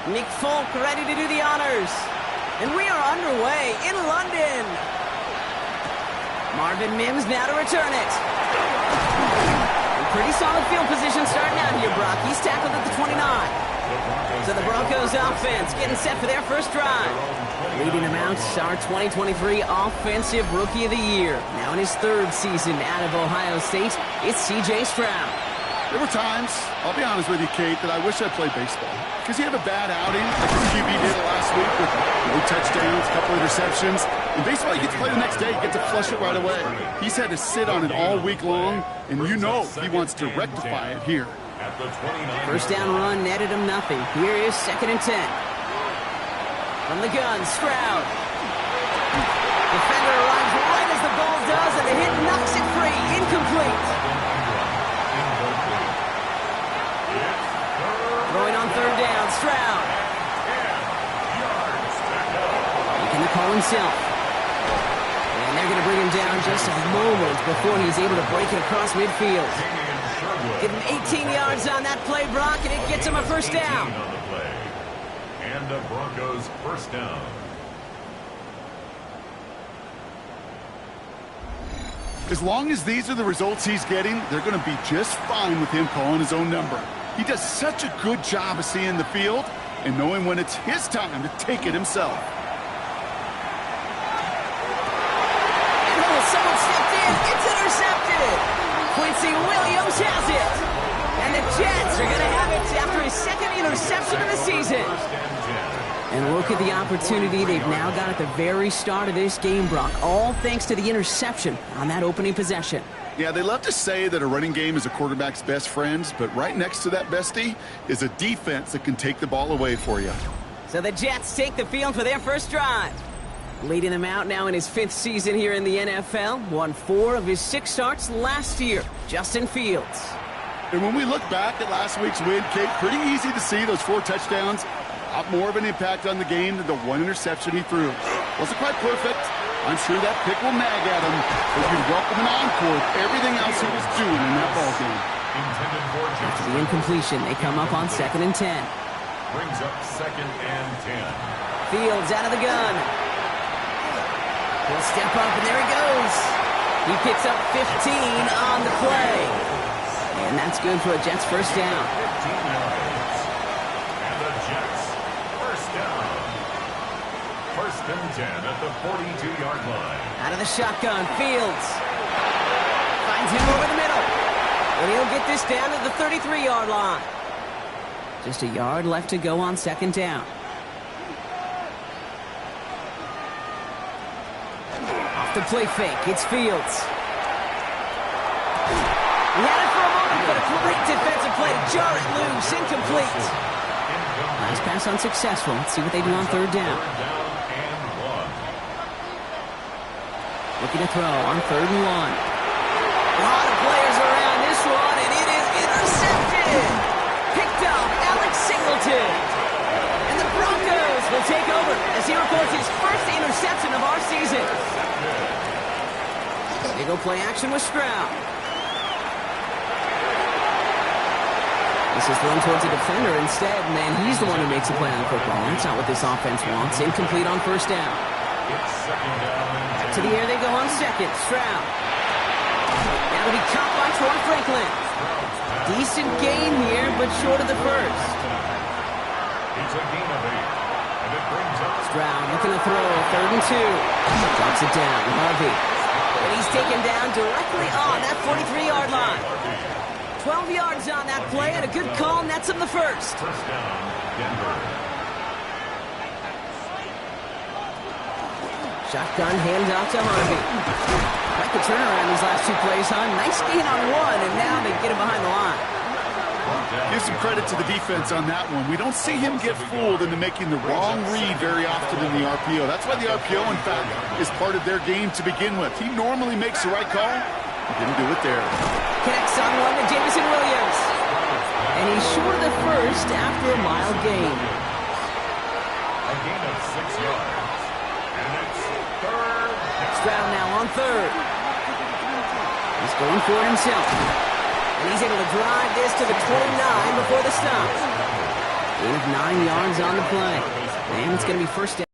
Nick Folk ready to do the honors. And we are underway in London. Marvin Mims now to return it. Pretty solid field position starting out here, Brock. He's tackled at the 29. So the Broncos offense getting set for their first drive. Leading them out, our 2023 Offensive Rookie of the Year. Now in his third season out of Ohio State, it's C.J. Stroud. There were times, I'll be honest with you, Kate, that I wish I played baseball. Because you have a bad outing, like the QB did last week with no touchdowns, a couple interceptions. In baseball, you get to play the next day. You get to flush it right away. He's had to sit on it all week long, and you know he wants to rectify it here. First down run netted him nothing. Here is 2nd and 10. From the gun, Stroud. Defender arrives right as the ball does, and the hit knocks it free. Incomplete. Throwing on 3rd down, Stroud. Making the call himself. And they're going to bring him down just a moment before he's able to break it across midfield. Give him 18 yards on that play, Brock, and it gets him a first down. And the Broncos first down. As long as these are the results he's getting, they're going to be just fine with him calling his own number. He does such a good job of seeing the field and knowing when it's his time to take it himself. And someone stepped in. It's intercepted. Quincy Williams has it. And the Jets are going to have it after his 2nd interception of the season. And look at the opportunity they've now got at the very start of this game, Brock. All thanks to the interception on that opening possession. Yeah, they love to say that a running game is a quarterback's best friend, but right next to that bestie is a defense that can take the ball away for you. So the Jets take the field for their first drive. Leading them out now in his 5th season here in the NFL. Won 4 of his 6 starts last year. Justin Fields. And when we look back at last week's win, Kate, pretty easy to see those 4 touchdowns. A lot more of an impact on the game than the 1 interception he threw. Wasn't quite perfect. I'm sure that pick will nag at him, but you'd welcome an encore with everything else he was doing in that ballgame. After the incompletion, they come up on 2nd and 10. Brings up 2nd and 10. Fields out of the gun. He'll step up, and there he goes. He picks up 15 on the play. And that's good for a Jets first down. 15 yards. And the Jets first down. 1st and 10 at the 42-yard line. Out of the shotgun, Fields. Finds him over the middle. And he'll get this down to the 33-yard line. Just a yard left to go on 2nd down. Off the play fake, it's Fields. He had it for a moment, but a great defensive play to jar it loose. Incomplete. Last pass unsuccessful. Let's see what they do on 3rd down. Looking to throw on 3rd and 1. A lot of players around this one, and it is intercepted. Picked up Alex Singleton. And the Broncos will take over as he records his first interception of our season. They go play action with Stroud. This is thrown towards a defender instead, and he's the one who makes a play on the football. That's not what this offense wants. Incomplete on 1st down. It's 2nd down. Back to the air they go on 2nd. Stroud. That'll be caught by Troy Franklin. Decent gain here, but short of the first. It's a gain of 8. And it brings up Stroud looking to throw. 3rd and 2. Drops it down. Harvey. And he's taken down directly on that 43-yard line. 12 yards on that play, and a good call nets him the first. First down, Denver. Shotgun handoff to Harvey. Quite the turnaround these last 2 plays, huh? Nice gain on 1, and now they get him behind the line. Give some credit to the defense on that one. We don't see him get fooled into making the wrong read very often in the RPO. That's why the RPO, in fact, is part of their game to begin with. He normally makes the right call. He didn't do it there. Connects on 1 with Jamison Williams. And he's short of the first after a mild gain. A gain of 6 yards. And it's 3rd. Stroud now on 3rd. He's going for it himself. And he's able to drive this to the 29 before the stop. Gain of 9 yards on the play. And it's going to be first down.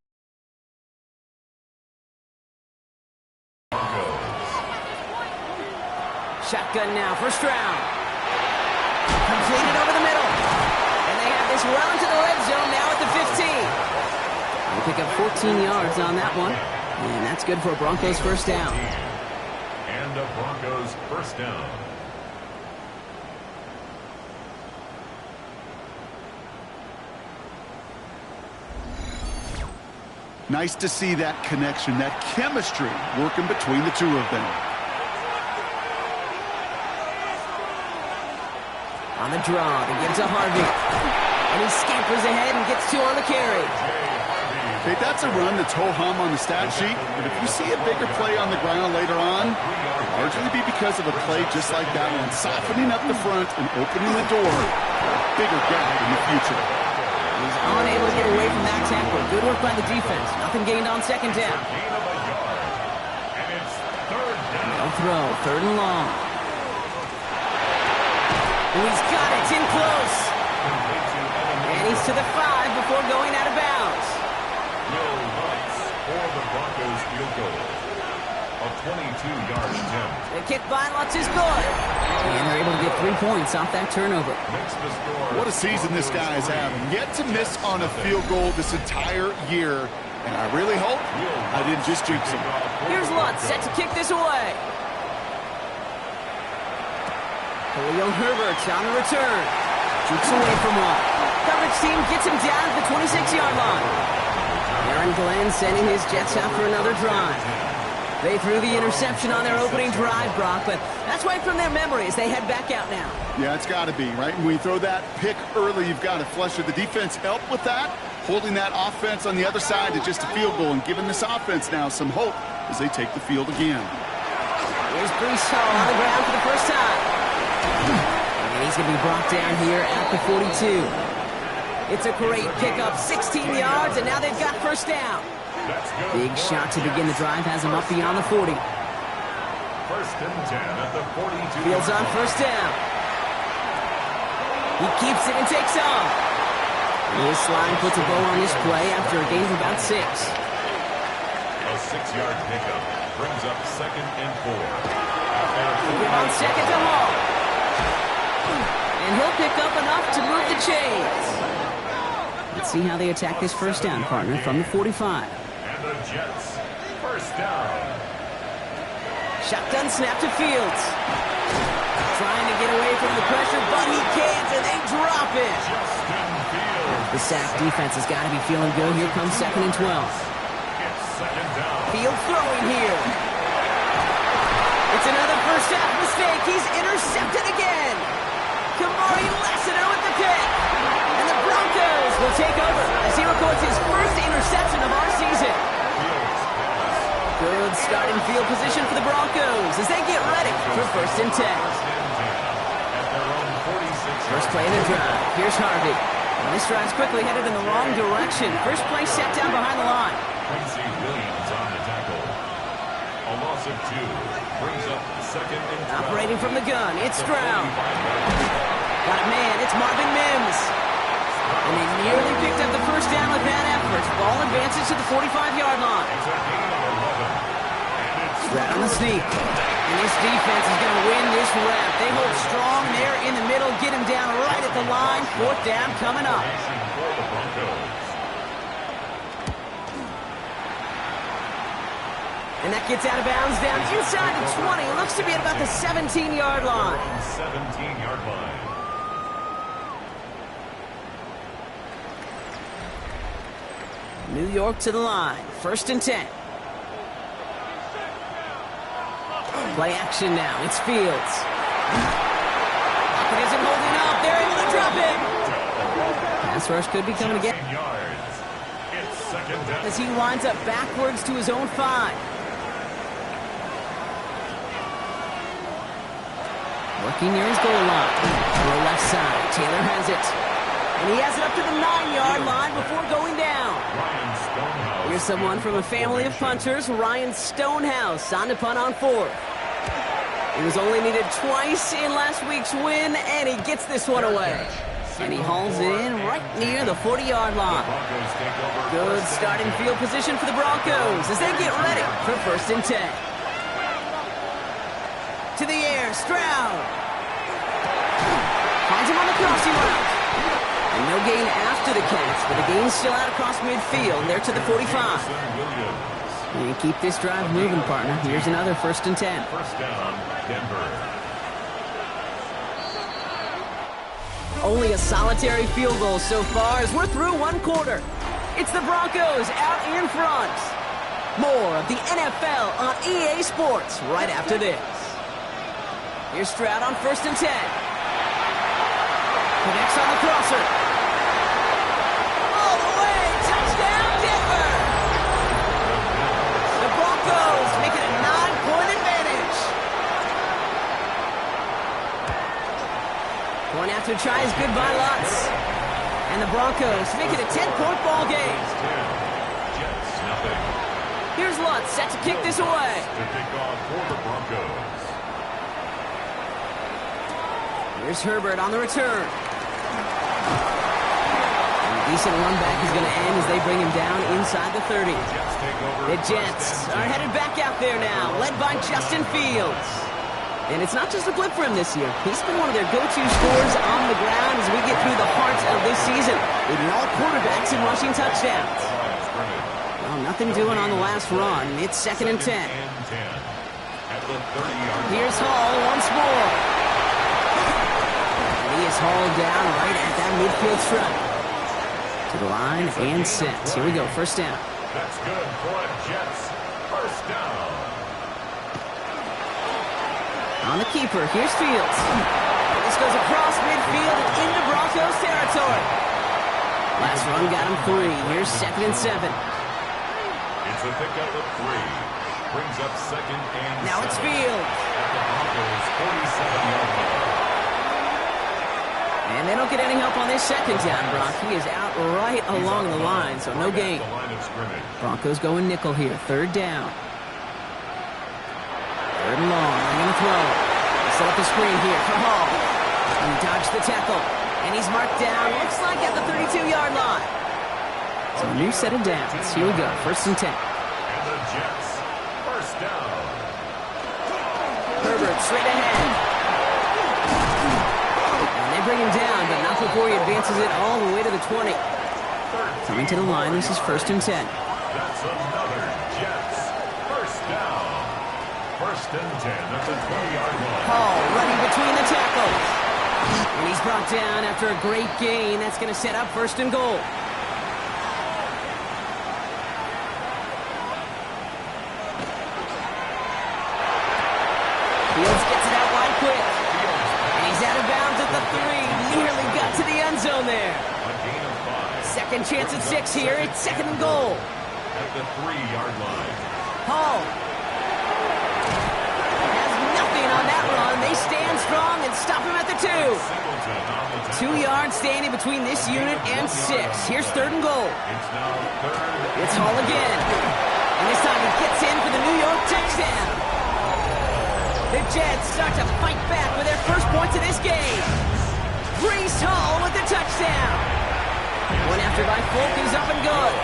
Shotgun now, first round. Completed over the middle. And they have this well into the red zone now at the 15. They pick up 14 yards on that one. And that's good for a Broncos first down. And a Broncos first down. Nice to see that connection, that chemistry working between the two of them. On the draw, they give it to Harvey. And he scampers ahead and gets 2 on the carry. Okay, that's a run that's ho-hum on the stat sheet, but if you see a bigger play on the ground later on, it'll largely be because of a play just like that one, softening up the front and opening the door for a bigger gap in the future. He's unable to get away from that tackle. Good work by the defense. Nothing gained on second down. No throw, third and long. Oh, he's got it, it's in close. And he's to the 5 before going out of bounds. Will Lutz for the Broncos field goal. A 22-yard attempt. The kick by Lutz is good. And they're able to get 3 points off that turnover. Makes the score. What a season this guy is having. Yet to miss on a field goal this entire year. And I really hope I didn't just jinx him. Here's Lutz set to kick this away. Julio Herbert on the return. Jukes away from one. Coverage team gets him down at the 26-yard line. Aaron Glenn sending his Jets out for another drive. They threw the interception on their opening drive, Brock, but that's right from their memory as they head back out now. Yeah, it's got to be, right? When you throw that pick early, you've got to flush it. The defense helped with that, holding that offense on the other side to just a field goal and giving this offense now some hope as they take the field again. Here's Breece Hall on the ground for the first time. And he's going to be brought down here at the 42. It's a great pickup, 16 yards, and now they've got first down. Big shot to begin the drive, has him up beyond the 40. First and 10 at the 42. Fields on first down. He keeps it and takes off. His slide puts a bow on this play after a gain of about 6. A 6-yard pickup brings up second and 4. Give on second to Hall. And he'll pick up enough to move the chains. Let's see how they attack this first down, partner, from the 45. And the Jets, first down. Shotgun snap to Fields. Trying to get away from the pressure, but he can't, and they drop it. Justin Fields. The sack defense has got to be feeling good. Here comes second and 12. It's second down. Fields throwing here. It's another first half mistake. He's intercepted again. Kamari Lassiter with the pick. And the Broncos will take over as he records his first interception of our season. Good starting field position for the Broncos as they get ready for first and 10. First play of the drive. Here's Harvey. And this drive's quickly headed in the wrong direction. First play set down behind the line. Quincy Williams on the tackle. A loss of 2 brings up second and 12. Operating from the gun, it's Stroud. Got a man, it's Marvin Mims. And they nearly picked up the first down with that effort. Ball advances to the 45-yard line. It's a gain of 11. Stroud on the sneak. And this defense is going to win this rep. They hold strong there in the middle, get him down right at the line. Fourth down coming up. For the Broncos. And that gets out of bounds down inside the 20. It looks to be at about the 17-yard line. 17-yard line. New York to the line. First and 10. Play action now. It's Fields. Pocket isn't holding up. They're able to drop it. Pass rush could be coming again. Yards. It's second down. As he lines up backwards to his own 5. Working near his goal line. Throw left side. Taylor has it. And he has it up to the 9-yard line before going down. Ryan Stonehouse. Here's someone from a family of punters, Ryan Stonehouse, on to punt on 4th. He was only needed twice in last week's win, and he gets this one away. And he hauls it in right near the 40-yard line. Good starting field position for the Broncos as they get ready for 1st and 10. To the air, Stroud. Finds him on the crossing route. And no gain after the catch, but the gain's still out across midfield. They're to the 45. And keep this drive moving, partner. Here's another 1st and 10. First down, Denver. Only a solitary field goal so far as we're through 1 quarter. It's the Broncos out in front. More of the NFL on EA Sports right after this. Here's Stroud on 1st and 10. Connects on the crosser. All the way, touchdown Denver! The Broncos make it a 9-point advantage. Going after tries good by Lutz. And the Broncos make it a 10-point ball game. Jets, nothing. Here's Lutz set to kick this away. To kick off for the Broncos. Here's Herbert on the return. And a decent run back is going to end as they bring him down inside the 30. The Jets are headed back out there now, led by Justin Fields. And it's not just a blip for him this year. He's been one of their go-to scorers on the ground as we get through the heart of this season, leading all quarterbacks in rushing touchdowns. Well, nothing doing on the last run. It's 2nd and 10. Here's Hall once more. He is hauled down right at that midfield stripe. To the line and set. Here we go, 1st down. That's good for the Jets. 1st down. On the keeper, here's Fields. This goes across midfield and into Broncos territory. Last run got him 3. Here's 2nd and 7. It's a pickup of 3. Brings up 2nd and Now 7. it's Fields. At the Broncos 47-yard line. And they don't get any help on this 2nd down, Brock. He is out right along the line, so no gain. The line of scrimmage. Broncos going nickel here, 3rd down. 3rd and long, they're going to throw. They set up the screen here for Hall. And he dodged the tackle. And he's marked down, looks like at the 32-yard line. So a new set of downs. Here we go, 1st and 10. And the Jets. 1st down. Herbert straight ahead. And they bring him down, but not before he advances it all the way to the 20. Coming to the line, this is 1st and 10. That's another Jets. 1st down. 1st and 10 at the 20-yard line. Hall running between the tackles. And he's brought down after a great gain. That's going to set up 1st and goal. Fields gets it out wide quick. And he's out of bounds at the 3. Nearly got to the end zone there. A gain of 5. Second chance at 6 here. It's 2nd and goal. At the 3-yard line. Hall has nothing on that run. They stand strong and stop him at the 2. Singleton on the tackle. 2 yards standing between this unit and 6. Here's 3rd and goal. It's now 3rd. It's Hall again. And this time he gets in for the New York touchdown. The Jets start to fight back with their first points of this game. Breece Hall with the touchdown. One after by Folk is up and good.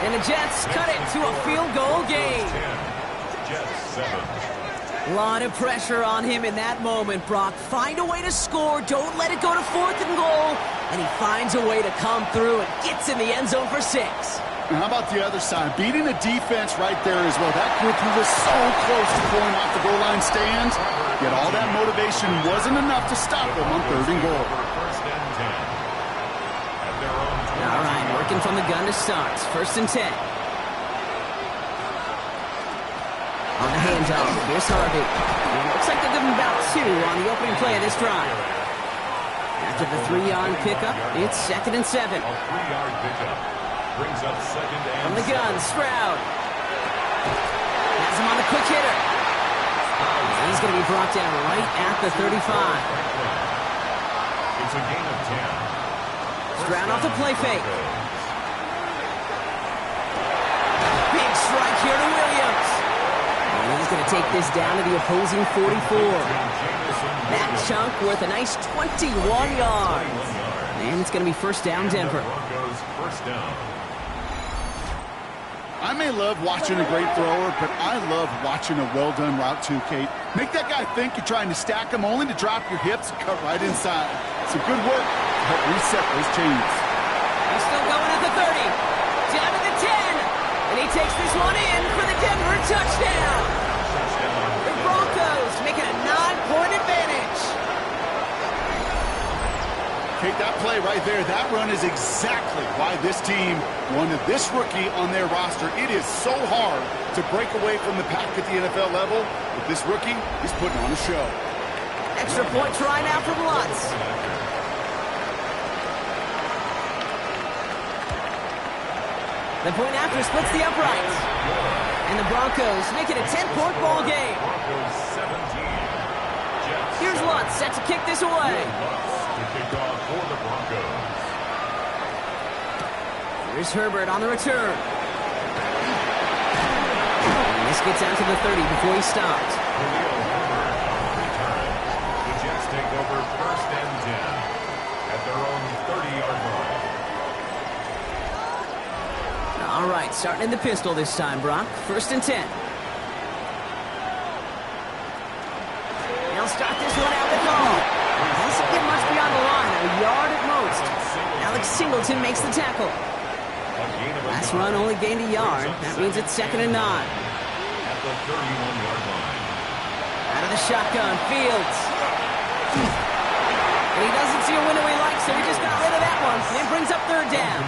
And the Jets cut it to a field goal game. 10. Jets 7. A lot of pressure on him in that moment, Brock. Find a way to score. Don't let it go to 4th and goal. And he finds a way to come through and gets in the end zone for 6. And how about the other side? Beating the defense right there as well. That group who was so close to pulling off the goal line stand, yet all that motivation wasn't enough to stop them on 3rd and goal. 1st and 10. At their own 20. All right, working from the gun to start. 1st and 10. On the handoff, here's Harvey. And it looks like they'll give him about 2 on the opening play of this drive. After the 3-yard pickup, it's 2nd and 7. A 3-yard pickup. Brings up 2nd and From the gun, Stroud. Has him on the quick hitter. He's going to be brought down right at the 35. It's a gain of 10. Stroud off the play fake. Big strike here to Williams. And he's going to take this down to the opposing 44. That chunk worth a nice 21 yards. And it's going to be first down, Denver. Broncos first down. I may love watching a great thrower, but I love watching a well-done route too, Kate. Make that guy think you're trying to stack him only to drop your hips and cut right inside. Some good work to help reset those chains. He's still going at the 30. Down to the 10. And he takes this one in for the Denver touchdown. The Broncos making a 9-point advantage. Kate, that play right there, that run is exactly why this team wanted this rookie on their roster. It is so hard to break away from the pack at the NFL level, but this rookie is putting on a show. Extra point try now from Lutz. The point after splits the uprights. And the Broncos make it a 10-point ball game. Broncos 17. Here's Lutz set to kick this away. To kick off for the Broncos. Here's Herbert on the return. And this gets out to the 30 before he stopped. Khalil Herbert on the return. The Jets take over first and 10 at their own 30-yard line. All right, starting in the pistol this time, Brock. First and 10. They'll start this one out with Hall. Doesn't get much beyond the line, a yard at most. Alex Singleton makes the tackle. Last run only gained a yard. That means it's second and 9. At the 31-yard line. Out of the shotgun, Fields. And he doesn't see a window he likes, so he just got rid of that one. And it brings up third down.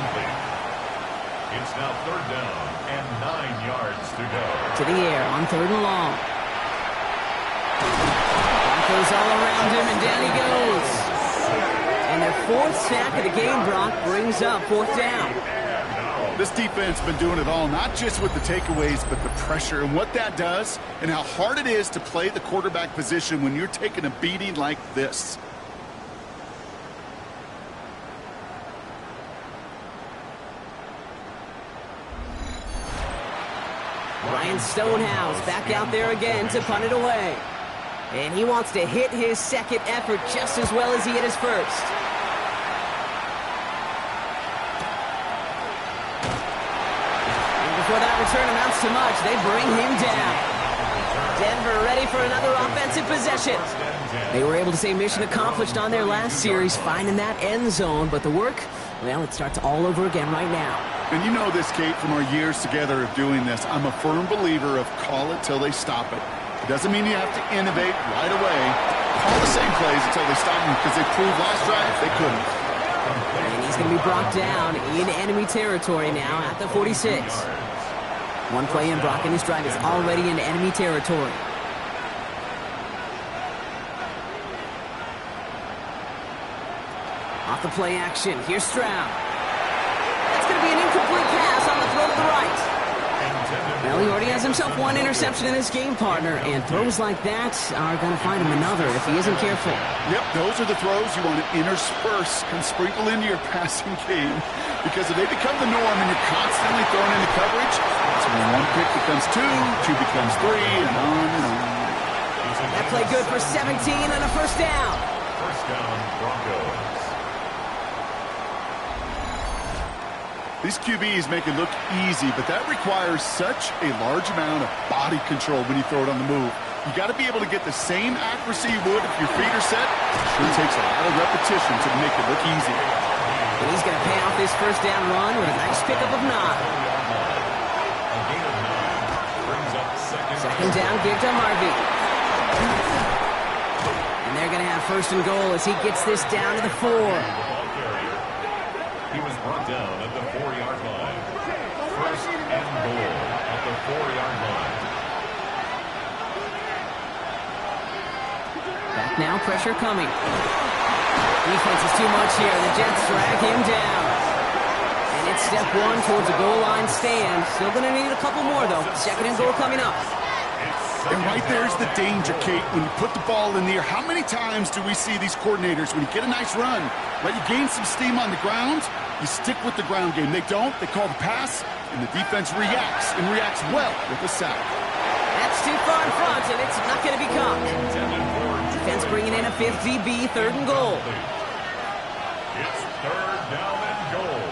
It's now third down and 9 yards to go. To the air on third and long. Broncos all around him, and down he goes. And their fourth sack of the game, Brock, brings up fourth down. This defense has been doing it all, not just with the takeaways, but the pressure and what that does and how hard it is to play the quarterback position when you're taking a beating like this. Ryan Stonehouse back out there again to punt it away. And he wants to hit his second effort just as well as he hit his first. And before that return amounts to much, they bring him down. Denver ready for another offensive possession. They were able to say mission accomplished on their last series, finding that end zone. But the work, well, it starts all over again right now. And you know this, Kate, from our years together of doing this. I'm a firm believer of call it till they stop it. It doesn't mean you have to innovate right away. Call the same plays until they stop them, because they proved last drive they couldn't. And he's going to be brought down in enemy territory now at the 46. One play in, Brock, and his drive is already in enemy territory. Off the play action, here's Stroud. That's going to be an incomplete pass on the throw to the right. Well, he already has himself one interception in his game, partner, and throws like that are going to find him another if he isn't careful. Yep, those are the throws you want to intersperse and sprinkle into your passing game, because if they become the norm and you're constantly throwing into coverage, that's when one pick becomes two becomes three, and on and on. That play good for 17 and a first down. First down, Broncos. These QBs make it look easy, but that requires such a large amount of body control when you throw it on the move. You got to be able to get the same accuracy you would if your feet are set. It sure takes a lot of repetition to make it look easy. And he's going to pay off this first down run with a nice pickup of 9. A gain of 9 brings up Second down, give to Harvey. And they're going to have first and goal as he gets this down to the 4. He was brought down at the 4-yard line. First and goal at the 4-yard line. Back now, pressure coming. Defense is too much here. The Jets drag him down. And it's step one towards a goal line stand. Still going to need a couple more, though. Second and goal coming up. And right there's the danger, Kate, when you put the ball in the air. How many times do we see these coordinators, when you get a nice run, right, you gain some steam on the ground, you stick with the ground game. They don't. They call the pass, and the defense reacts, and reacts well with the sack. That's too far in front, and it's not going to be caught. Defense bringing in a 5th DB, third and goal. It's Third down and goal.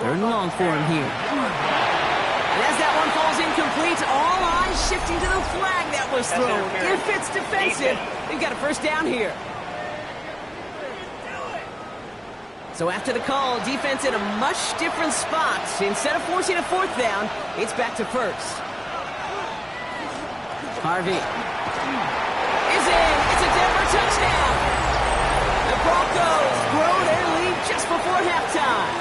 Third and long for him here. And as that one falls incomplete, all eyes shifting to the flag that was thrown. If it's defensive, they've got a first down here. So after the call, defense in a much different spot. Instead of forcing a fourth down, it's back to first. Harvey is in. It's a Denver touchdown. The Broncos grow their lead just before halftime.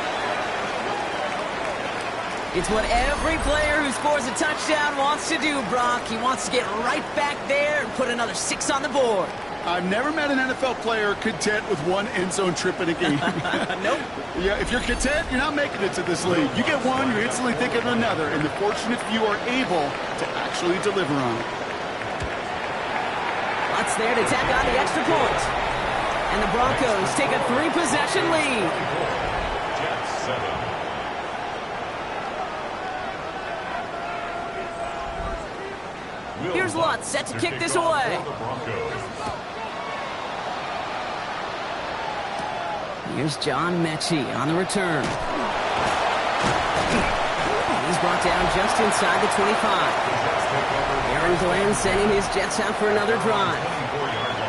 It's what every player who scores a touchdown wants to do, Brock. He wants to get right back there and put another 6 on the board. I've never met an NFL player content with one end zone trip in a game. Nope. Yeah, if you're content, you're not making it to this league. You get one, you're instantly thinking of another, and the fortunate few are able to actually deliver on it. Lutz there to tack on the extra point. And the Broncos take a 3-possession lead. Jets 7. Here's Lutz set to kick this away. Here's John Mechie on the return. He's brought down just inside the 25. Aaron Glenn sending his Jets out for another drive.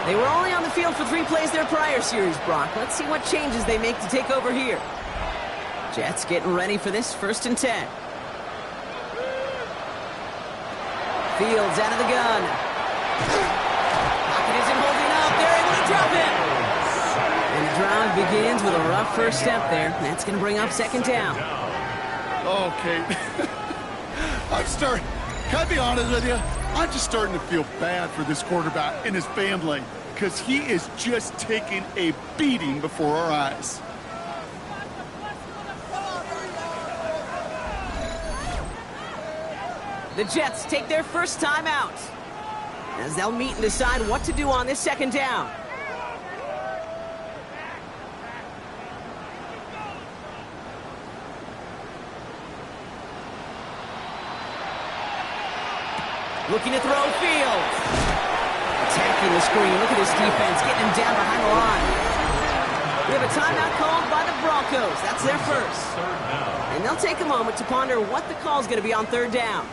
They were only on the field for 3 plays their prior series, Brock. Let's see what changes they make to take over here. Jets getting ready for this 1st and 10. Fields out of the gun. Pocket isn't holding up. They're able to drop it. And the drive begins with a rough first step there. That's going to bring up 2nd down. Okay. Can I be honest with you? I'm just starting to feel bad for this quarterback and his family because he is just taking a beating before our eyes. The Jets take their first time out as they'll meet and decide what to do on this 2nd down. Looking to throw Fields. Attacking the screen. Look at this defense getting him down behind the line. We have a timeout called by the Broncos. That's their first. And they'll take a moment to ponder what the call is going to be on 3rd down.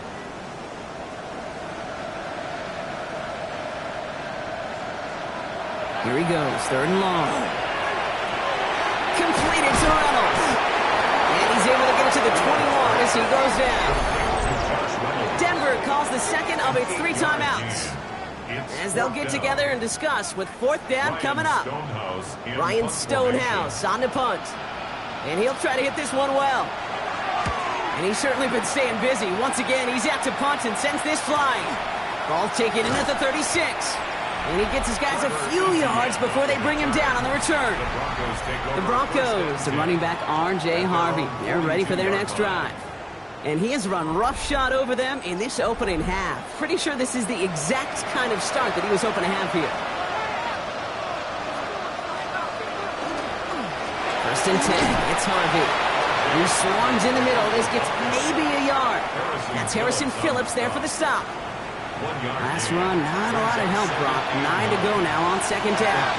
Here he goes, 3rd and long. Completed to Reynolds. And he's able to get it to the 21 as he goes down. Denver calls the 2nd of its 3 timeouts. As they'll get together and discuss with 4th down coming up. Ryan Stonehouse on the punt. And he'll try to hit this one well. And he's certainly been staying busy. Once again, he's out to punt and sends this flying. Ball taken in at the 36. And he gets his guys a few yards before they bring him down on the return. The Broncos, the running back R.J. Harvey. They're ready for their next drive. And he has run roughshod over them in this opening half. Pretty sure this is the exact kind of start that he was hoping to have here. 1st and 10, it's Harvey. He swarms in the middle. This gets maybe a yard. That's Harrison Phillips there for the stop. Last run, not a lot of help, Brock. 9 to go now on 2nd down.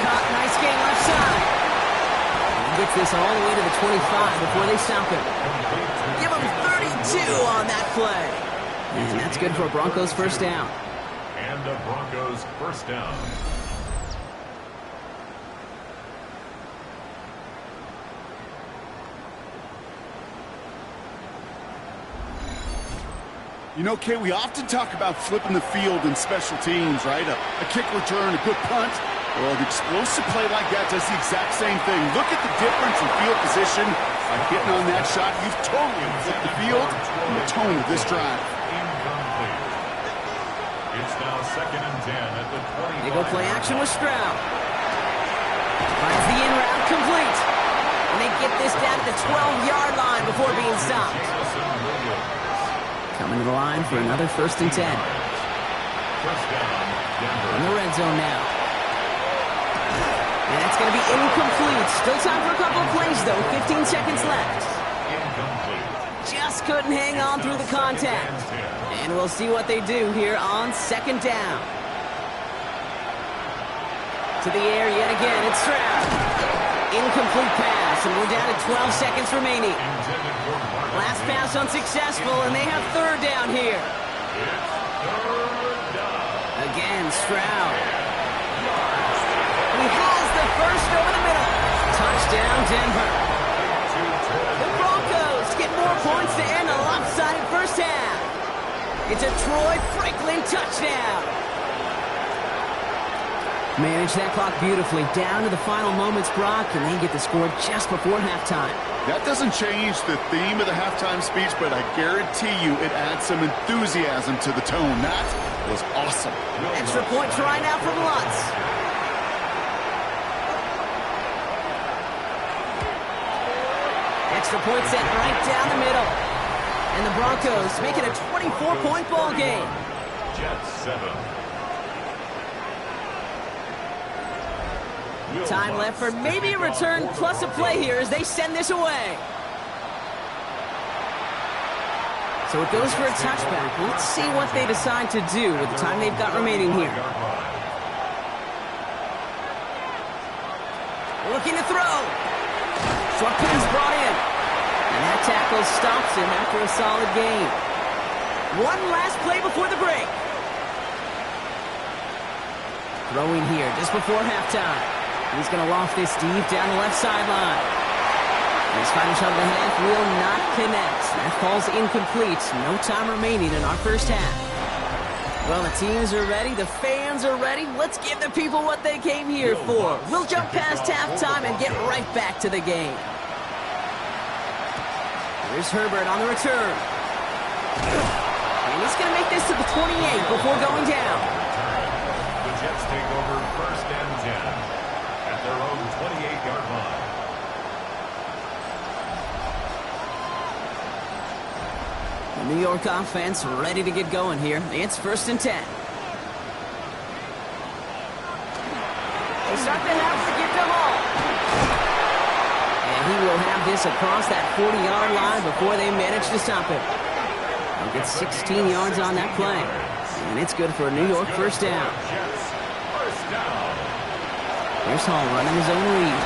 Caught, nice gain left side. He gets this all the way to the 25 before they stop him. Give him 32 on that play. And that's good for a Broncos 1st down. And a Broncos 1st down. You know, Kay, we often talk about flipping the field in special teams, right? A kick return, a good punt. Well, an explosive play like that does the exact same thing. Look at the difference in field position. By hitting on that shot, you've totally flipped the field and the tone of this drive. Incomplete. It's now 2nd and 10 at the 25. They go play action with Stroud. Finds the in route complete. And they get this down at the 12-yard line before being stopped. Coming to the line for another 1st and 10. In the red zone now. And that's going to be incomplete. Still time for a couple of plays, though. 15 seconds left. Just couldn't hang on through the contact. And we'll see what they do here on 2nd down. To the air yet again. It's Stroud. Incomplete pass, and we're down to 12 seconds remaining. Last pass unsuccessful, and they have third down here. Again, Stroud. He has the first over the middle. Touchdown, Denver. The Broncos get more points to end a lopsided first half. It's a Troy Franklin touchdown. Manage that clock beautifully. Down to the final moments, Brock, and they get the score just before halftime. That doesn't change the theme of the halftime speech, but I guarantee you it adds some enthusiasm to the tone. That was awesome. Extra point try now from Lutz. Extra point set right down the middle. And the Broncos make it a 24-point ball game. Jets 7. Time left for maybe a return plus a play here as they send this away. So it goes for a touchback. Let's see what they decide to do with the time they've got remaining here. Looking to throw. Short pin's brought in. And that tackle stops him after a solid gain. One last play before the break. Throwing here just before halftime. He's going to loft this deep down the left sideline. His final shot of the half will not connect. That falls incomplete. No time remaining in our first half. Well, the teams are ready. The fans are ready. Let's give the people what they came here for. We'll jump past halftime and get right back to the game. Here's Herbert on the return. And he's going to make this to the 28 before going down. The Jets take over first and 10. Their own 28-yard line. The New York offense ready to get going here. It's first and 10. They start the half to get to Hall. And he will have this across that 40-yard line before they manage to stop him. He'll get 16 yards on that play. And it's good for a New York first down. First down. Here's Hall running his own read.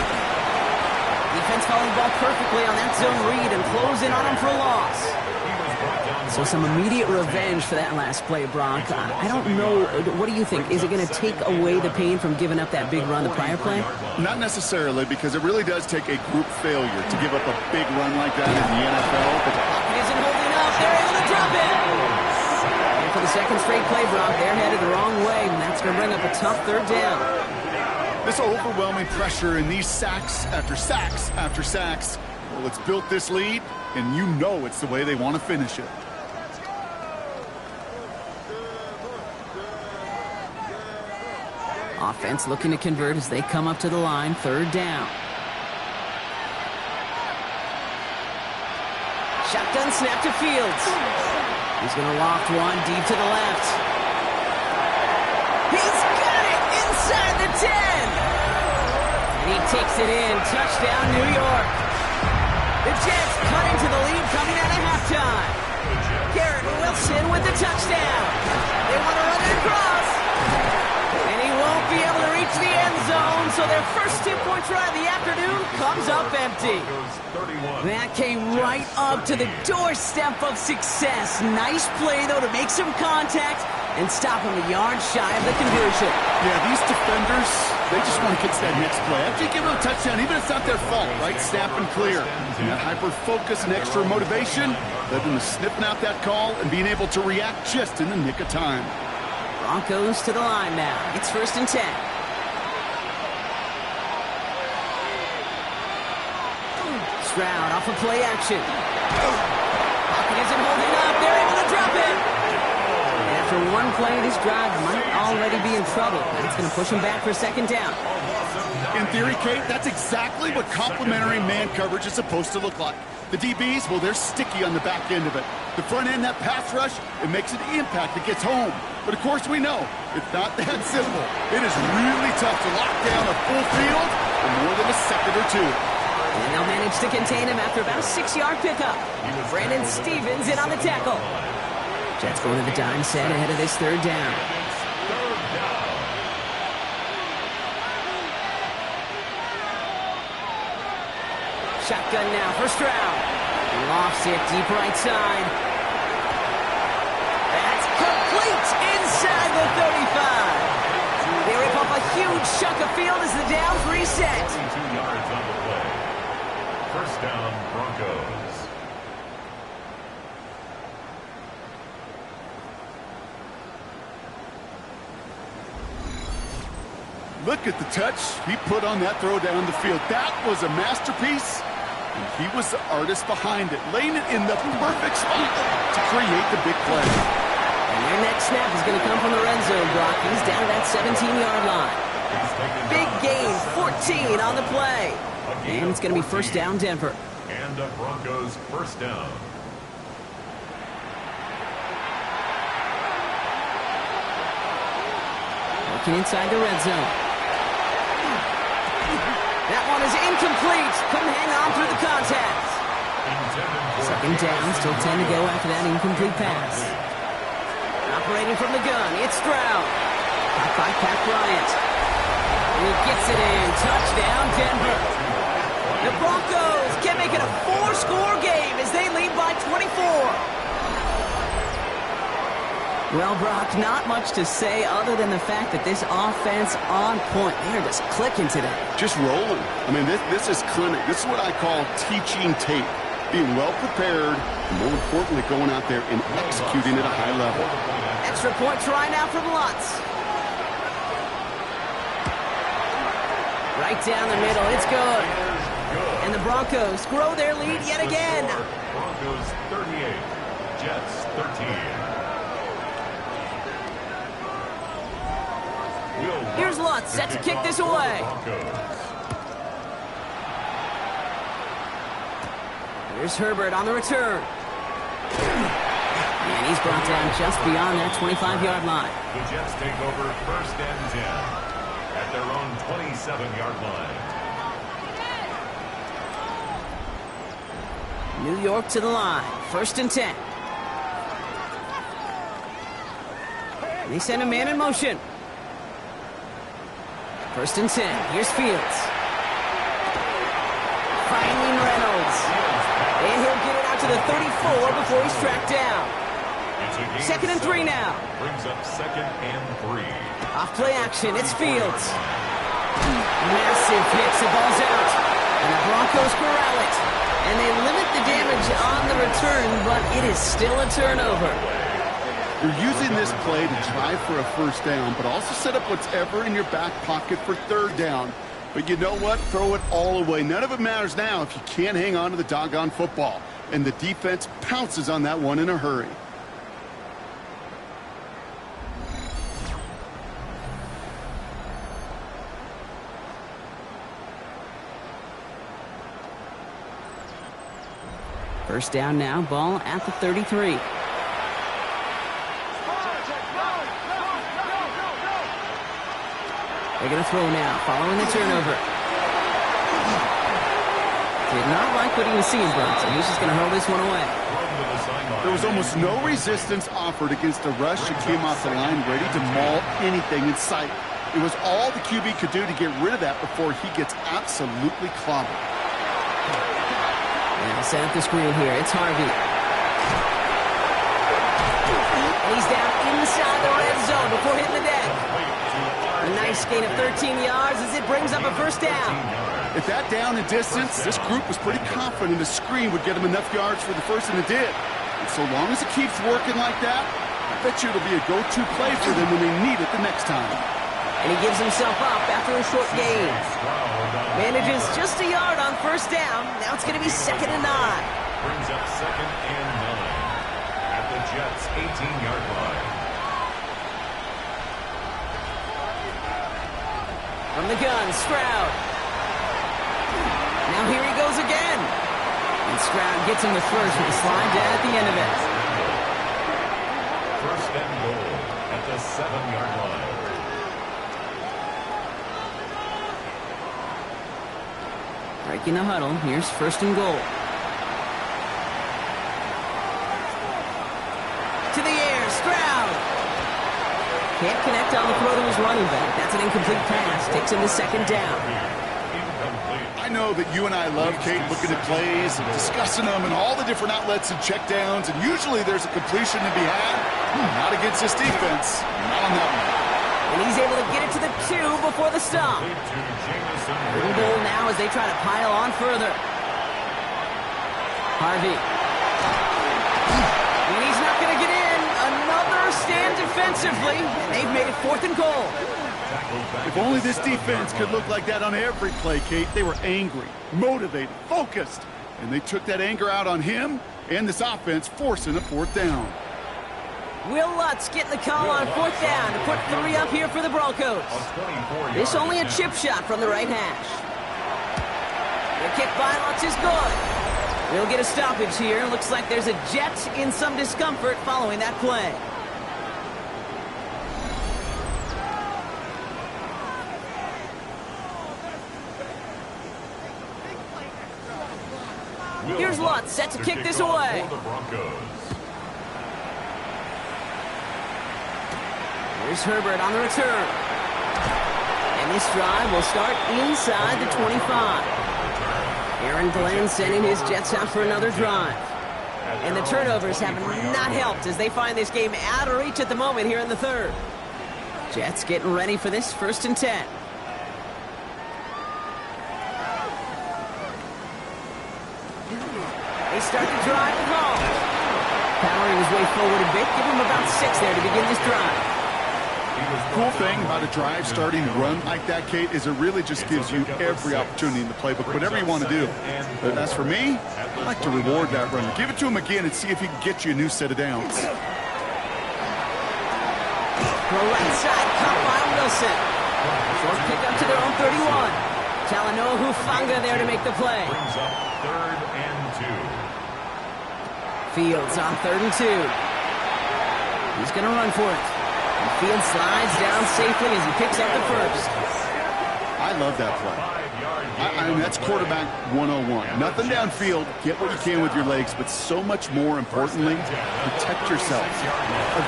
Defense following the ball perfectly on that zone read and closing on him for a loss. So some immediate revenge for that last play, Brock. I don't know. What do you think? Is it going to take away the pain from giving up that big run the prior play? Not necessarily, because it really does take a group failure to give up a big run like that in the NFL. But it isn't holding up. They're able to drop it. And for the second straight play, Brock, they're headed the wrong way, and that's going to bring up a tough third down. This overwhelming pressure and these sacks after sacks after sacks, well, it's built this lead, and you know it's the way they want to finish it. Offense looking to convert as they come up to the line, third down. Shotgun snap to Fields. He's going to loft one deep to the left. He's got it inside the 10. And he takes it in. Touchdown, New York. The Jets cut into the lead coming out of halftime. Garrett Wilson with the touchdown. They want to run it across. And he won't be able to reach the end zone, so their first 2-point try of the afternoon comes up empty. That came right up to the doorstep of success. Nice play, though, to make some contact and stop him a yard shy of the conversion. Yeah, these defenders, they just want to get to that next play. After you give them a touchdown, even if it's not their fault, right? Snap and clear. And that hyper-focus and extra motivation led them to sniffing out that call and being able to react just in the nick of time. Broncos to the line now. It's first and 10. Stroud off of play action. Pocket isn't holding up. They're able to drop it. And after one play, this drive might already be in trouble. That's going to push him back for second down. In theory, Kate, that's exactly what complementary man coverage is supposed to look like. The DBs, well, they're sticky on the back end of it. The front end, that pass rush, it makes an impact. It gets home. But, of course, we know it's not that simple. It is really tough to lock down a full field for more than a second or two. And they'll manage to contain him after about a 6-yard pickup. Brandon Stevens in on the tackle. Jets going to the dime set ahead of this third down. Shotgun now for Stroud. Lofts it deep right side. That's complete inside the 35. They rip off a huge chunk of field as the downs reset. 22 yards on the play. First down, Broncos. Look at the touch he put on that throw down the field. That was a masterpiece, and he was the artist behind it, laying it in the perfect spot to create the big play. And their next snap is going to come from the red zone, Brock. He's down at that 17-yard line. Big gain, 14 on the play. And it's going to be first down, Denver. And the Broncos first down. Working inside the red zone. That one is incomplete. Couldn't hang on through the contact. Second down, still 10 to go after that incomplete pass. Operating from the gun, it's Stroud. Caught by Pat Bryant. And he gets it in. Touchdown, Denver. The Broncos can make it a 4-score game as they lead by 24. Well, Brock, not much to say other than the fact that this offense on point. They're just clicking today. Just rolling. I mean, this is clinic. This is what I call teaching tape. Being well prepared, and more importantly, going out there and executing at a high level. Extra point try now from Lutz. Right down the middle, it's good. And the Broncos grow their lead yet again. Broncos 38, Jets 13. Here's Lutz set to kick this away. Here's Herbert on the return. And he's brought down just beyond that 25-yard line. The Jets take over first and 10 at their own 27-yard line. New York to the line. First and 10. They send a man in motion. First and 10. Here's Fields. Finding Reynolds. And he'll get it out to the 34 before he's tracked down. Second and 3 now. Brings up second and 3. Off play action. It's Fields. Massive hits. The ball's out. And the Broncos corral it. And they limit the damage on the return, but it is still a turnover. You're using this play to try for a first down, but also set up whatever in your back pocket for third down. But you know what? Throw it all away. None of it matters now if you can't hang on to the doggone football. And the defense pounces on that one in a hurry. First down now, ball at the 33. They're going to throw now, following the turnover. Did not like what he was seeing, Bronson. He's just going to hurl this one away. There was almost no resistance offered against a rush that came off the line ready to maul anything in sight. It was all the QB could do to get rid of that before he gets absolutely clobbered. Now set up the screen here. It's Harvey. And he's down inside the red zone before hitting the deck. A nice gain of 13 yards as it brings up a first down. At that down and distance, this group was pretty confident the screen would get them enough yards for the first, and it did. And so long as it keeps working like that, I bet you it'll be a go-to play for them when they need it the next time. And he gives himself up after a short gain. Manages just a yard on first down. Now it's going to be second and 9. Brings up second and 9 at the Jets' 18-yard line. From the gun, Stroud. Now here he goes again. And Stroud gets him the first with a slide down at the end of it. First and goal at the 7-yard line. Breaking the huddle. Here's first and goal. To the air, Stroud. Can't connect on the throw to his running back. That's an incomplete pass. Takes him to second down. I know that you and I love, Kate, looking at plays and discussing them and all the different outlets and checkdowns, and usually there's a completion to be had. Not against this defense. Not on that one. And he's able to get it to the 2 before the stop. Little goal now as they try to pile on further. Harvey. And he's not going to get in. Another stand defensively, and they've made it 4th and goal. If only this defense could look like that on every play, Kate. They were angry, motivated, focused, and they took that anger out on him and this offense, forcing a 4th down. Will Lutz getting the call on 4th down to put 3 up here for the Broncos. This only a chip shot from the right hash. The kick by Lutz is good. We'll get a stoppage here. Looks like there's a Jet in some discomfort following that play. Here's Lutz set to kick this away. Here's Herbert on the return. And this drive will start inside the 25. Aaron Glenn sending his Jets out for another drive. And the turnovers have not helped as they find this game out of reach at the moment here in the 3rd. Jets getting ready for this 1st and 10. They start to drive the ball. Powering his way forward a bit. Give him about 6 there to begin this drive. Cool thing about a drive starting to run like that, Kate, is it really just gives you every opportunity in the playbook, whatever you want to do. But as for me, I like to reward that runner. Give it to him again and see if he can get you a new set of downs. The right side caught by Wilson. Short pick up to their own 31. Talanoa Hufanga there to make the play. Brings up 3rd and 2. Fields on 3rd and 2. He's going to run for it. And Fields slides down safely as he picks up the 1st. I love that play. I mean, that's quarterback 101. Nothing downfield. Get what you can with your legs, but so much more importantly, protect yourself.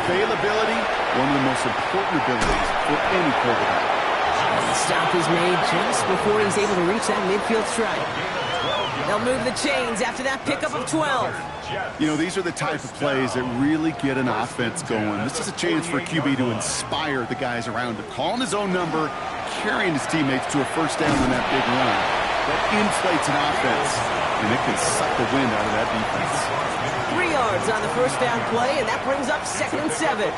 Availability, one of the most important abilities for any quarterback. The stop is made just before he's able to reach that midfield strike. They'll move the chains after that pickup of 12. You know, these are the type of plays that really get an offense going. This is a chance for QB to inspire the guys around him. Calling his own number, carrying his teammates to a 1st down on that big run. That inflates an offense, and it can suck the wind out of that defense. 3 yards on the 1st down play, and that brings up 2nd and 7.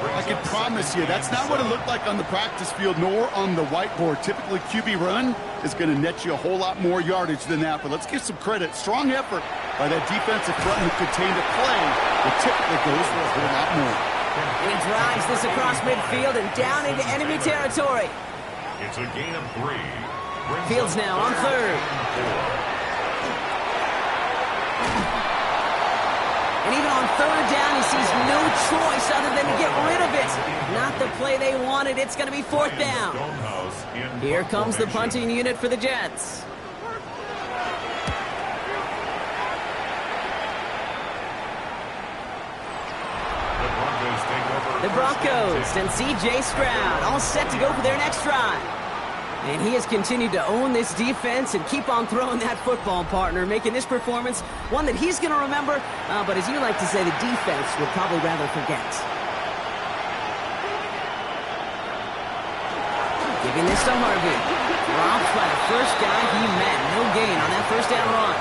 I can promise you, that's not what it looked like on the practice field, nor on the whiteboard. Typically, QB run is going to net you a whole lot more yardage than that. But let's give some credit. Strong effort by that defensive front who contained a play that typically goes for a whole lot more. And he drives this across midfield and down into enemy territory. It's a gain of 3. Fields now on 3rd. And even on 3rd down, he sees no choice other than to get rid of it. Not the play they wanted. It's going to be 4th down. Here comes the punting unit for the Jets. The Broncos and C.J. Stroud all set to go for their next drive. And he has continued to own this defense and keep on throwing that football, partner, making this performance one that he's going to remember, but as you like to say, the defense would probably rather forget. Giving this to Harvey. Robbed by the first guy he met. No gain on that 1st down run.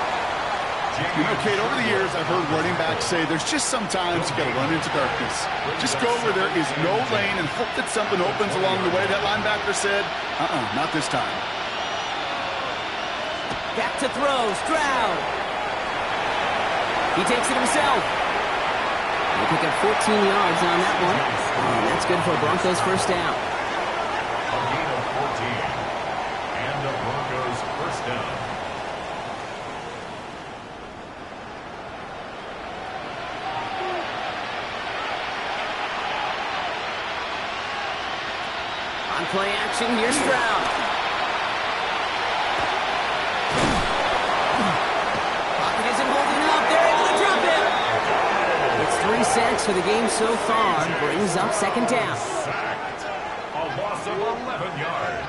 You know, Kate, over the years, I've heard running backs say there's just sometimes you got to run into darkness. Just go where there is no lane and hope that something opens along the way. That linebacker said, not this time. Back to throw, Stroud. He takes it himself. They pick up 14 yards on that one. And that's good for Broncos 1st down. A gain of 14. And the Broncos 1st down. On play action, here's Stroud. Pocket isn't holding up. They're able to drop him. It's 3 sacks for the game so far. Brings up 2nd down. Sacked. A loss of 11 yards.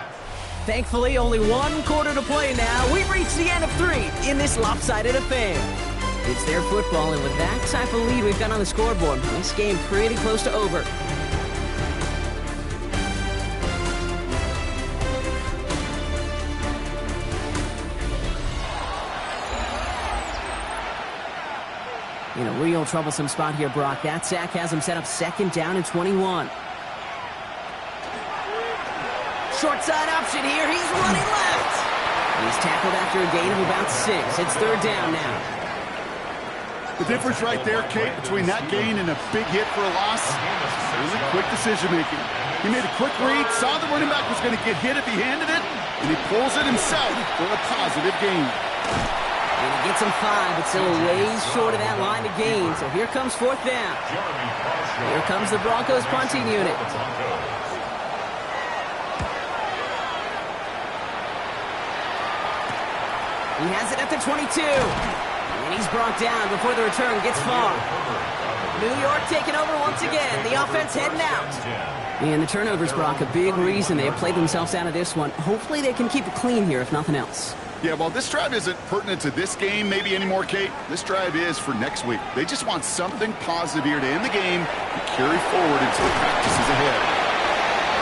Thankfully, only one quarter to play now. We've reached the end of 3 in this lopsided affair. It's their football, and with that type of lead we've got on the scoreboard, this game pretty close to over. In a real troublesome spot here, Brock. That sack has him set up 2nd down and 21. Short side option here. He's running left. He's tackled after a gain of about 6. It's 3rd down now. The difference right there, Kate, between that gain and a big hit for a loss, really quick decision-making. He made a quick read, saw the running back was going to get hit if he handed it, and he pulls it himself for a positive gain. And he gets him 5, but still a ways short of that line to gain. So here comes 4th down. Here comes the Broncos punting unit. He has it at the 22. And he's brought down before the return gets far. New York taking over once again. The offense heading out. And the turnovers, Brock, a big reason they have played themselves out of this one. Hopefully they can keep it clean here, if nothing else. Yeah, well, this drive isn't pertinent to this game maybe anymore, Kate. This drive is for next week. They just want something positive here to end the game and carry forward into the practices ahead.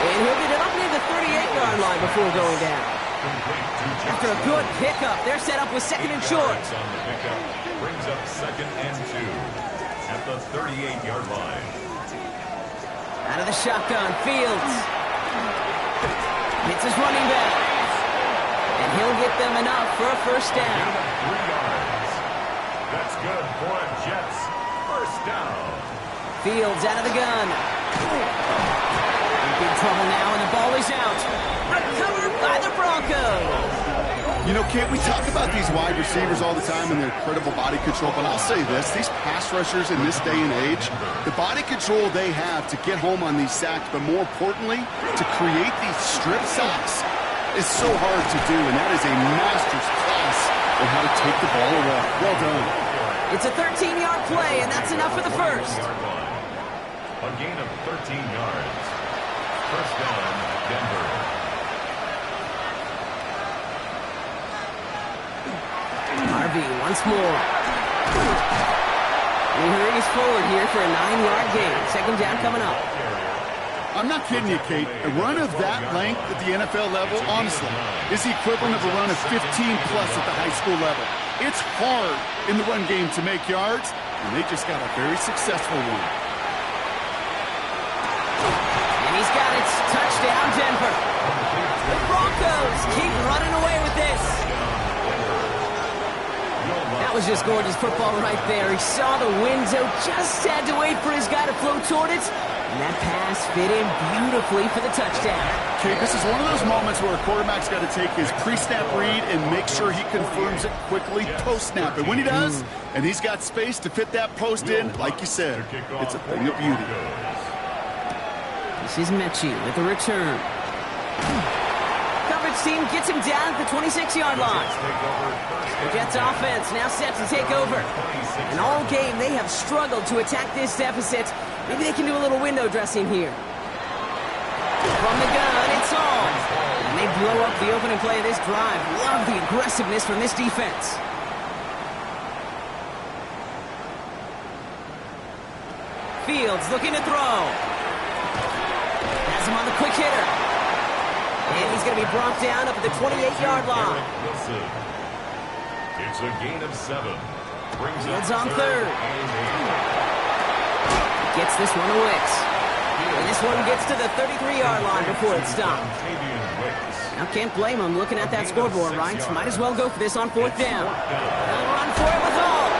And he'll get it up near the 38-yard line before going down. After a good pickup, they're set up with 2nd and short. On the pickup brings up 2nd and 2 at the 38-yard line. Out of the shotgun, Fields. Hits his running back. And he'll get them enough for a 1st down. 3 yards. That's good for a Jets 1st down. Fields out of the gun. In big trouble now, and the ball is out. Recovered by the Broncos. You know, Kate, we talk about these wide receivers all the time and their incredible body control, but I'll say this, these pass rushers in this day and age, the body control they have to get home on these sacks, but more importantly, to create these strip sacks is so hard to do, and that is a master's class on how to take the ball away. Well done. It's a 13-yard play, and that's enough for the 1st. A gain of 13 yards. 1st down, Denver. Harvey once more. He hurries forward here for a 9-yard gain. 2nd down coming up. I'm not kidding you, Kate. A run of that length at the NFL level, honestly, is the equivalent of a run of 15-plus at the high school level. It's hard in the run game to make yards, and they just got a very successful one. And he's got it. Touchdown, Denver. The Broncos keep running away with this. That was just gorgeous football right there. He saw the window, just had to wait for his guy to float toward it. And that pass fit in beautifully for the touchdown. Okay, this is one of those moments where a quarterback's got to take his pre-snap read and make sure he confirms it quickly post-snap. And when he does, and he's got space to fit that post in, like you said, it's a thing of beauty. This is Mechie with the return. Coverage team gets him down at the 26-yard line. The Jets offense now set to take over. And all game, they have struggled to attack this deficit. Maybe they can do a little window dressing here. From the gun, it's on. And they blow up the opening play of this drive. Love the aggressiveness from this defense. Fields looking to throw. Has him on the quick hitter. And he's going to be brought down up at the 28-yard line. It's a gain of 7. Fields on 3rd. Gets this one to Wicks. And this one gets to the 33-yard line before it's stopped. Now can't blame him looking at that scoreboard, right? Might as well go for this on 4th down. They'll run for it with all.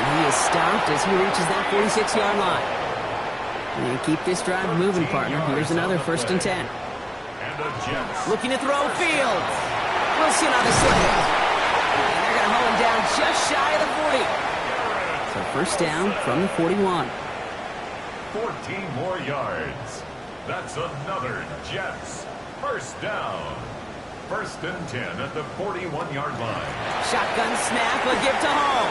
And he is stopped as he reaches that 46-yard line. And keep this drive moving, partner. Here's another 1st and 10. Looking to throw Fields. Wilson on the second. And they're going to hold him down just shy of the 40. So 1st down from the 41. 14 more yards. That's another Jets 1st down. 1st and 10 at the 41-yard line. Shotgun snap, a give to Hall.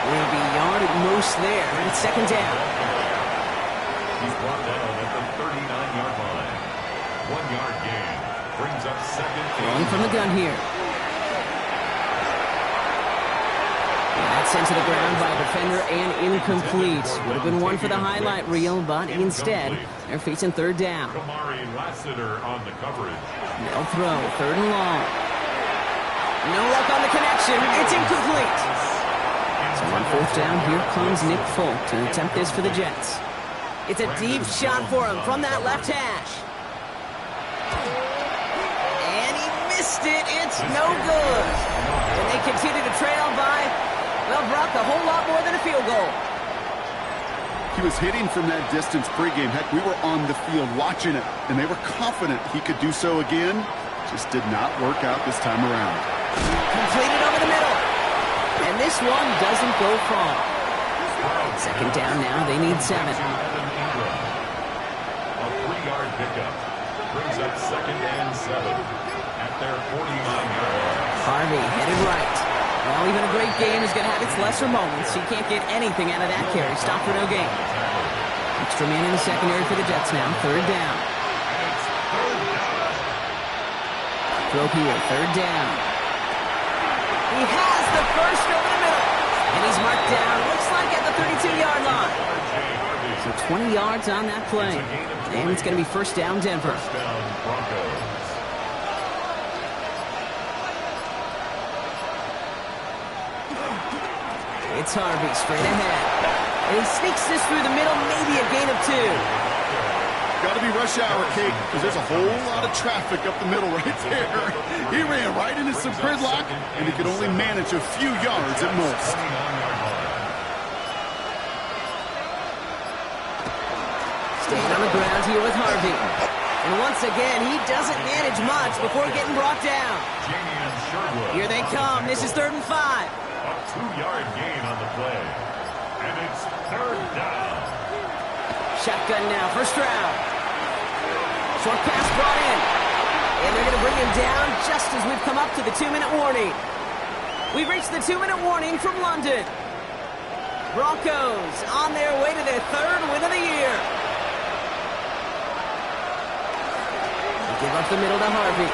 Will be a yard at most there. And it's 2nd down. He's brought down at the 39-yard line. 1-yard gain. Brings up second. Throwing from the gun here. That's sent to the ground by a defender and incomplete. Would have been one for the highlight reel, but instead, they're facing third down. Kamari Lassiter on the coverage. They'll throw, third and long. No luck on the connection. It's incomplete. So on fourth down, here comes Nick Folk to attempt this for the Jets. It's a deep shot for him from that left hash. And he missed it. It's no good. And they continue to trail by, well, Brock, a whole lot more than a field goal. He was hitting from that distance pregame. Heck, we were on the field watching it, and they were confident he could do so again. Just did not work out this time around. Completed over the middle. And this one doesn't go far. Second down now. They need 7. A 3-yard pickup. Brings up second and 7 at their 49-yard line. Harvey headed right. Well, even a great game is going to have its lesser moments. He can't get anything out of that carry. Stop for no gain. Extra man in the secondary for the Jets now. Third down. Throw here. Third down. He has the first over the middle. And he's marked down. Looks like at the 32-yard line. So 20 yards on that play. And it's going to be first down Denver. First down Broncos. It's Harvey straight ahead. And he sneaks this through the middle, maybe a gain of 2. Got to be rush hour, Kate, because there's a whole lot of traffic up the middle right there. He ran right into some gridlock, and he could only manage a few yards at most. Staying on the ground here with Harvey. And once again, he doesn't manage much before getting brought down. Here they come. This is 3rd and 5. A 2-yard gain on the play. And it's 3rd down. Shotgun now, first round. Short pass brought in. And they're going to bring him down just as we've come up to the 2-minute warning. We've reached the 2-minute warning from London. Broncos on their way to their 3rd win of the year. They give up the middle to Harvey.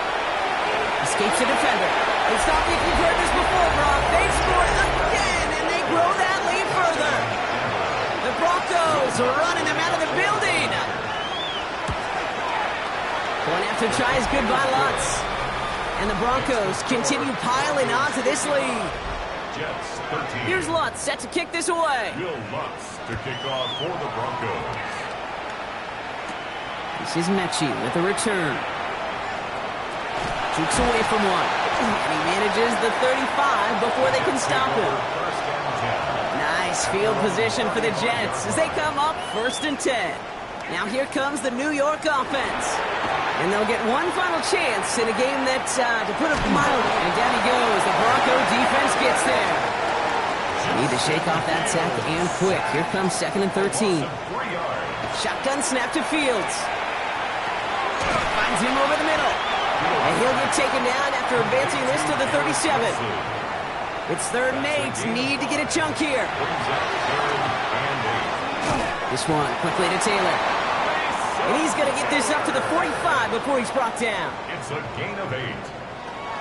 Escapes the defender. It's not like you've heard this before, Brock. They've scored again, and they grow that lead further. The Broncos are running them out of the building. Going after tries good by Lutz. And the Broncos continue piling on to this lead. Jets 13. Here's Lutz set to kick this away. Will Lutz to kick off for the Broncos. This is Mechie with a return. Jukes away from one. And he manages the 35 before they can stop him. First and 10. Nice field position for the Jets as they come up 1st and 10. Now here comes the New York offense. And they'll get one final chance in a game that, to put it mildly, and down he goes. The Bronco defense gets there. Need to shake off that sack and quick. Here comes 2nd and 13. Shotgun snap to Fields. Finds him over the middle. And he'll get taken down after advancing this to the 37. It's 3rd and 8. Need to get a chunk here. This one quickly to Taylor. And he's going to get this up to the 45 before he's brought down. It's a gain of 8.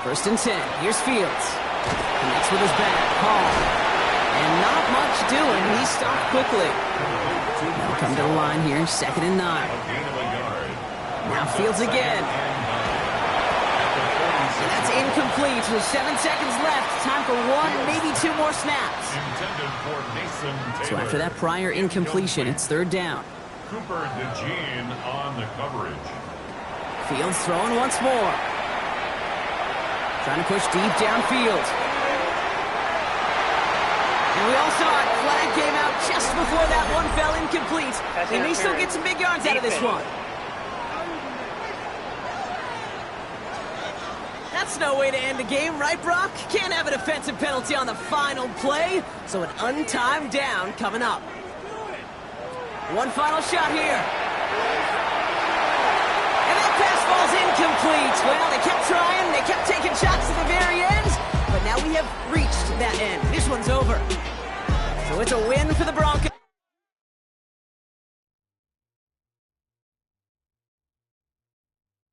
1st and 10. Here's Fields. Connects with his back. Hall. And not much doing. He stopped quickly. Now come to the line here. 2nd and 9. A gain of a yard. Now Fields again. And that's incomplete with 7 seconds left. Time for 1, maybe 2 more snaps. Intended for Mason Taylor. So after that prior incompletion, it's 3rd down. Cooper DeJean on the coverage. Fields throwing once more. Trying to push deep downfield. And we all saw it. Flag came out just before that one fell incomplete. They may still get some big yards out of this one. That's no way to end the game, right, Brock? Can't have a defensive penalty on the final play, so an untimed down coming up. One final shot here. And that pass falls incomplete. Well, they kept trying, they kept taking shots to the very end, but now we have reached that end. This one's over. So it's a win for the Broncos.